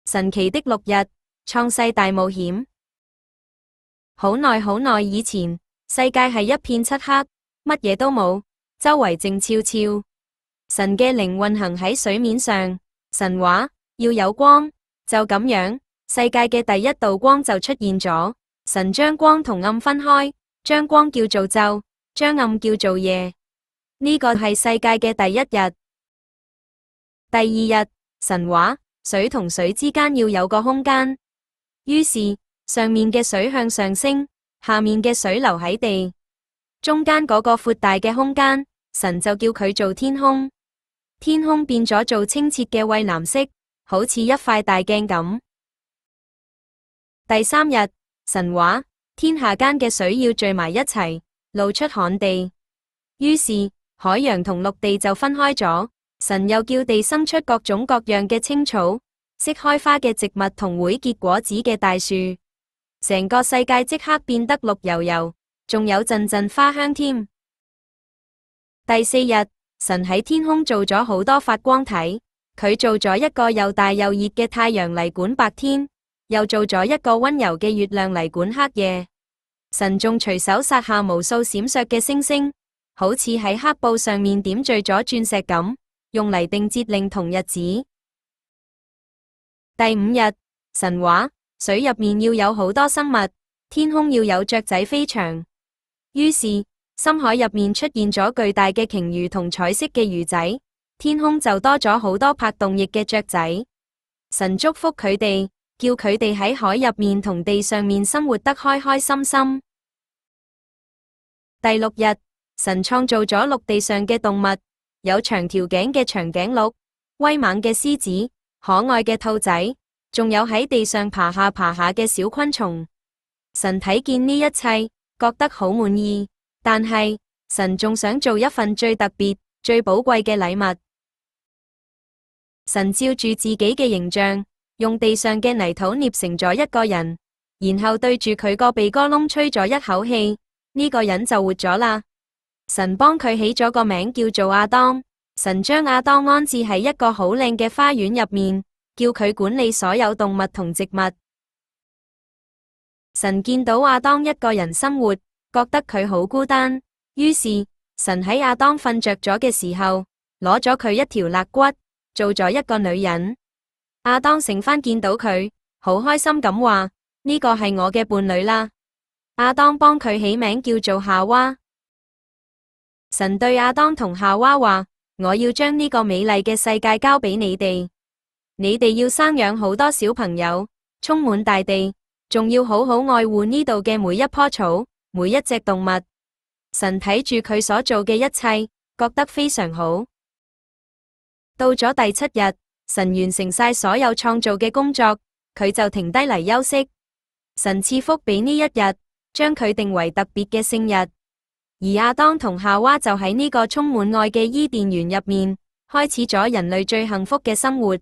神奇的6日，創世大冒險。好耐好耐以前，世界係一片漆黑，乜嘢都冇，周圍靜悄悄。神嘅靈運行喺水面上，神話要有光，就咁樣，世界嘅第一道光就出現咗。神將光同暗分開，將光叫做晝，將暗叫做夜。呢個係世界嘅第一日。第二日，神話水同水之間要有個空間，於是上面嘅水向上升，下面嘅水流喺地，中間嗰個闊大嘅空間，神就叫佢做天空。天空變咗做清澈嘅蔚藍色，好似一塊大鏡咁。第三日，神話天下間嘅水要聚埋一齊，露出旱地，於是海洋同陸地就分開咗。神又叫地生出各種各樣嘅青草，識開花嘅植物同會結果子嘅大樹，成個世界即刻變得綠油油，仲有陣陣花香添。第四日，神喺天空做咗好多發光體，佢做咗一個又大又熱嘅太陽嚟管白天，又做咗一個溫柔嘅月亮嚟管黑夜。神仲隨手撒下無數閃爍嘅星星，好似喺黑布上面點綴咗鑽石咁，用嚟定節令同日子。第五日，神話水入面要有好多生物，天空要有雀仔飛翔。於是深海入面出現咗巨大嘅鯨魚同彩色嘅魚仔，天空就多咗好多拍動翼嘅雀仔。神祝福佢哋，叫佢哋喺海入面同地上面生活得開開心心。第六日，神創造咗陸地上嘅動物，有長條頸嘅長頸鹿，威猛嘅獅子，可愛嘅兔仔，仲有喺地上爬下嘅小昆蟲。神睇見呢一切，覺得好滿意，但係神仲想做一份最特別、最寶貴嘅禮物。神照住自己嘅形象，用地上嘅泥土捏成咗一個人，然後對住佢個鼻哥窿吹咗一口氣，呢個人就活咗啦。神幫佢起咗個名叫做亞當。神將亞當安置喺一個好靚嘅花園入面，叫佢管理所有動物同植物。神見到亞當一個人生活，覺得佢好孤單，於是神喺亞當瞓着咗嘅時候，攞咗佢一條肋骨，做咗一個女人。亞當醒返見到佢，好開心咁話：呢個係我嘅伴侶啦。亞當幫佢起名叫做夏娃。神對亞當同夏娃話：我要將呢個美麗嘅世界交俾你哋，你哋要生養好多小朋友，充滿大地，仲要好好愛護呢度嘅每一棵草，每一隻動物。神睇住佢所做嘅一切，覺得非常好。到咗第7日，神完成晒所有創造嘅工作，佢就停低嚟休息。神賜福俾呢一日，將佢定為特別嘅聖日。而亞當同夏娃就喺呢個充滿愛嘅伊甸園入面，開始咗人類最幸福嘅生活。